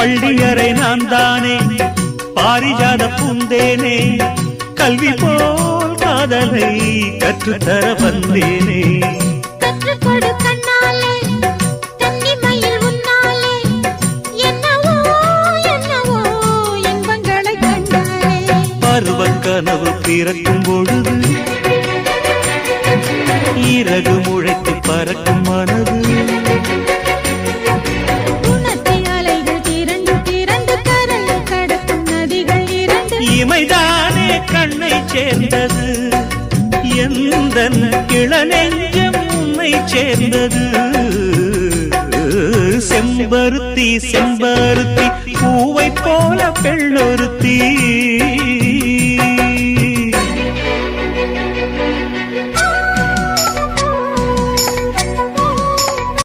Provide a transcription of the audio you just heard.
பள்ளியறை நான் தானே பாரிஜாத பூந்தேனே கல்வி போல் காதலை கற்றுத்தர வந்தேனே கற்றுக்கொடு கண்ணாலே தன்னிமையில் உன்னாலே என்னவோ என்னவோ இன்பங்களை கண்டாலே பருவக் கனவு பிறக்கும் பொழுது இறகு முளைத்து பறக்கும் மனது இமைதானே கண்ணை சேர்ந்தது எந்தன் இளநெஞ்சம் உன்னை சேர்ந்தது செம்பருத்தி செம்பருத்தி பூவை போல பெண்ணொருத்தி